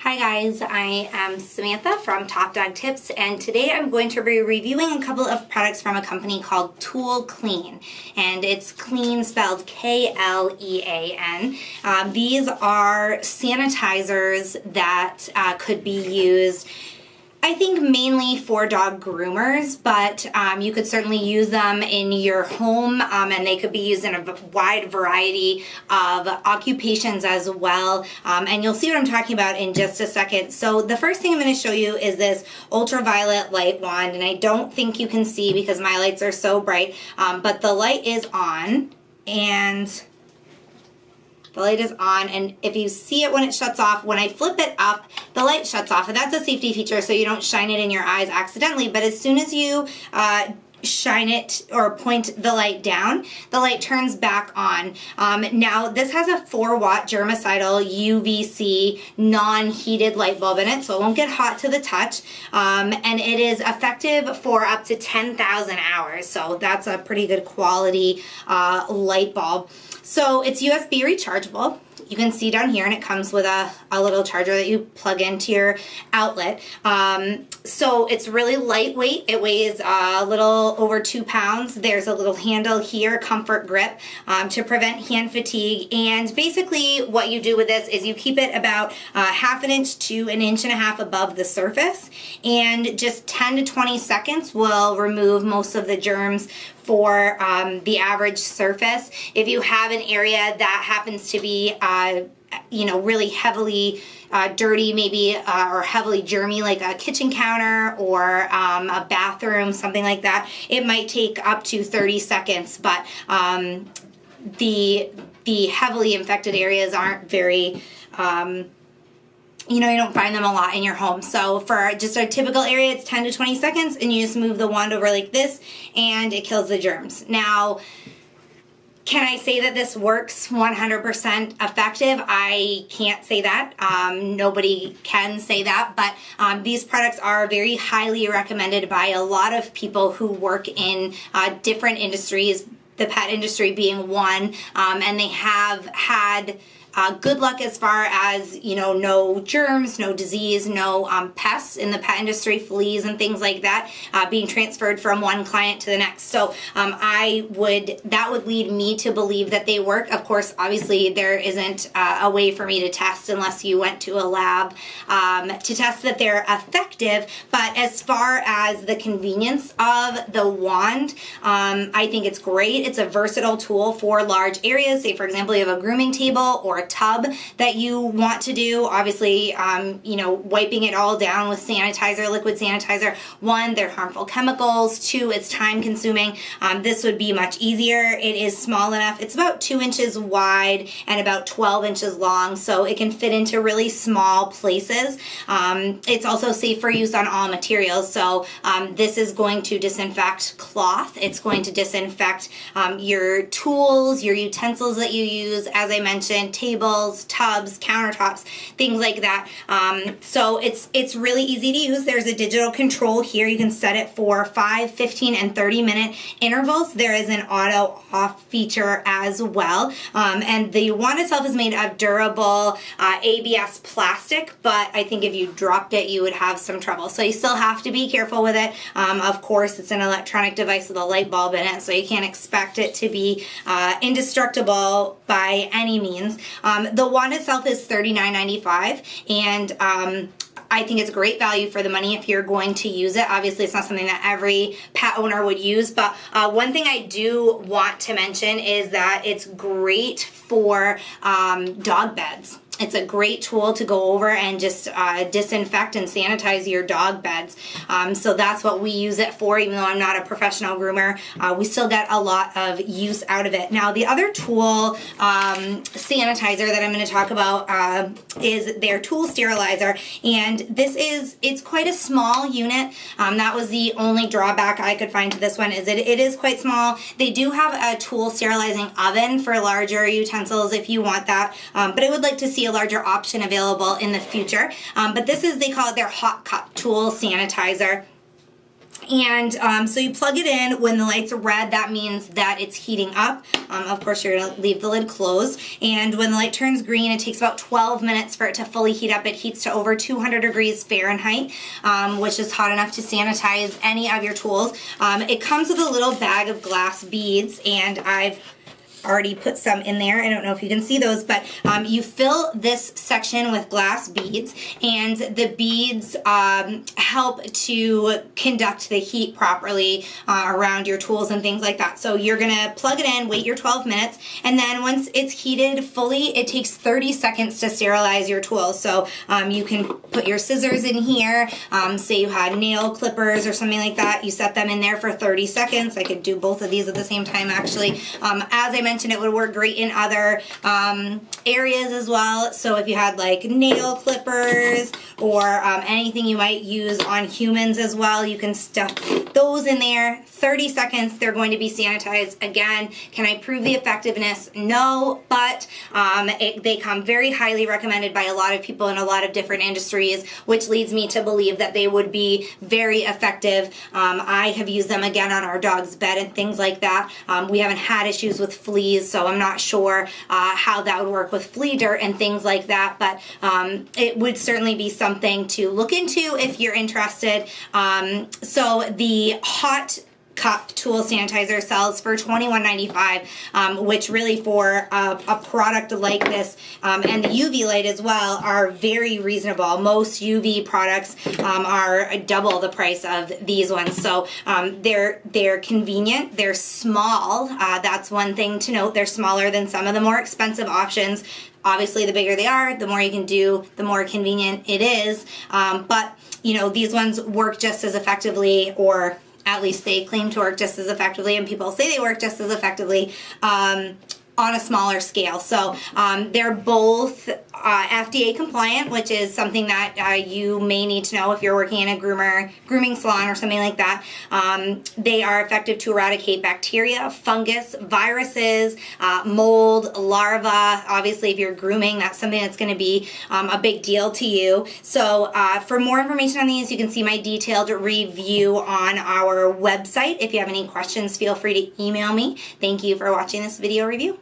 Hi guys, I am Samantha from Top Dog Tips, and today I'm going to be reviewing a couple of products from a company called Klean, and it's Klean spelled K-L-E-A-N. These are sanitizers that could be used, I think, mainly for dog groomers, but you could certainly use them in your home, and they could be used in a wide variety of occupations as well. And you'll see what I'm talking about in just a second. So the first thing I'm going to show you is this ultraviolet light wand, and I don't think you can see because my lights are so bright, but the light is on, and the light is on, and if you see it when it shuts off, when I flip it up, the light shuts off, and that's a safety feature so you don't shine it in your eyes accidentally. But as soon as you shine it or point the light down, the light turns back on. Now this has a 4-watt germicidal UVC non-heated light bulb in it, so it won't get hot to the touch, and it is effective for up to 10,000 hours, so that's a pretty good quality light bulb. So it's USB rechargeable. You can see down here, and it comes with a little charger that you plug into your outlet. So it's really lightweight. It weighs a little over 2 pounds. There's a little handle here, comfort grip, to prevent hand fatigue. And basically what you do with this is you keep it about ½ inch to 1.5 inches above the surface, and just 10 to 20 seconds will remove most of the germs for the average surface. If you have an area that happens to be really heavily dirty, maybe, or heavily germy, like a kitchen counter or a bathroom, something like that, it might take up to 30 seconds, but the heavily infected areas aren't very you don't find them a lot in your home. So for just a typical area, it's 10 to 20 seconds, and you just move the wand over like this, and it kills the germs. Now, can I say that this works 100% effective? I can't say that. Nobody can say that, but these products are very highly recommended by a lot of people who work in different industries, the pet industry being one, and they have had good luck as far as, no germs, no disease, no pests in the pet industry, fleas and things like that, being transferred from one client to the next. So that would lead me to believe that they work. Of course, obviously there isn't a way for me to test unless you went to a lab to test that they're effective. But as far as the convenience of the wand, I think it's great. It's a versatile tool for large areas. Say, for example, you have a grooming table or a tub that you want to do. Obviously, wiping it all down with sanitizer, liquid sanitizer. 1, they're harmful chemicals. 2, it's time consuming. This would be much easier. It is small enough. It's about 2 inches wide and about 12 inches long, so it can fit into really small places. It's also safe for use on all materials. So this is going to disinfect cloth. It's going to disinfect your tools, your utensils that you use, as I mentioned, tables, tubs, countertops, things like that. So it's really easy to use. There's a digital control here. You can set it for 5, 15, and 30-minute intervals. There is an auto off feature as well. And the wand itself is made of durable ABS plastic, but I think if you dropped it, you would have some trouble. So you still have to be careful with it. Of course, it's an electronic device with a light bulb in it, so you can't expect it to be indestructible by any means. The wand itself is $39.95, and I think it's great value for the money if you're going to use it. Obviously, it's not something that every pet owner would use, but one thing I do want to mention is that it's great for dog beds. It's a great tool to go over and just disinfect and sanitize your dog beds. So that's what we use it for. Even though I'm not a professional groomer, we still get a lot of use out of it. Now, the other tool sanitizer that I'm going to talk about is their tool sterilizer. And it's quite a small unit. That was the only drawback I could find to this one, is it is quite small. They do have a tool sterilizing oven for larger utensils if you want that. But I would like to see a larger option available in the future. But this is, they call it their hot cup tool sanitizer. And so you plug it in. When the light's red, that means that it's heating up. Of course, you're gonna leave the lid closed. And when the light turns green, it takes about 12 minutes for it to fully heat up. It heats to over 200 degrees Fahrenheit, which is hot enough to sanitize any of your tools. It comes with a little bag of glass beads, and I've already put some in there. I don't know if you can see those, but you fill this section with glass beads, and the beads help to conduct the heat properly around your tools and things like that. So you're gonna plug it in, wait your 12 minutes, and then once it's heated fully, it takes 30 seconds to sterilize your tools. So you can put your scissors in here, say you had nail clippers or something like that, you set them in there for 30 seconds. I could do both of these at the same time, actually. As I mentioned, it would work great in other areas as well. So if you had like nail clippers or anything you might use on humans as well, you can stuff those in there. 30 seconds, they're going to be sanitized. Again, can I prove the effectiveness? No, but they come very highly recommended by a lot of people in a lot of different industries, which leads me to believe that they would be very effective. I have used them again on our dog's bed and things like that. We haven't had issues with fleas, so I'm not sure how that would work with flea dirt and things like that, but it would certainly be something to look into if you're interested. So the hot cup tool sanitizer sells for $21.95, which really for a product like this and the UV light as well are very reasonable. Most UV products are double the price of these ones. So they're convenient, they're small. That's one thing to note. They're smaller than some of the more expensive options. Obviously, the bigger they are, the more you can do, the more convenient it is. But you know, these ones work just as effectively, or at least they claim to work just as effectively, and people say they work just as effectively on a smaller scale. So they're both FDA compliant, which is something that you may need to know if you're working in a grooming salon or something like that. They are effective to eradicate bacteria, fungus, viruses, mold, larvae. Obviously, if you're grooming, that's something that's going to be a big deal to you. So for more information on these, you can see my detailed review on our website. If you have any questions, feel free to email me. Thank you for watching this video review.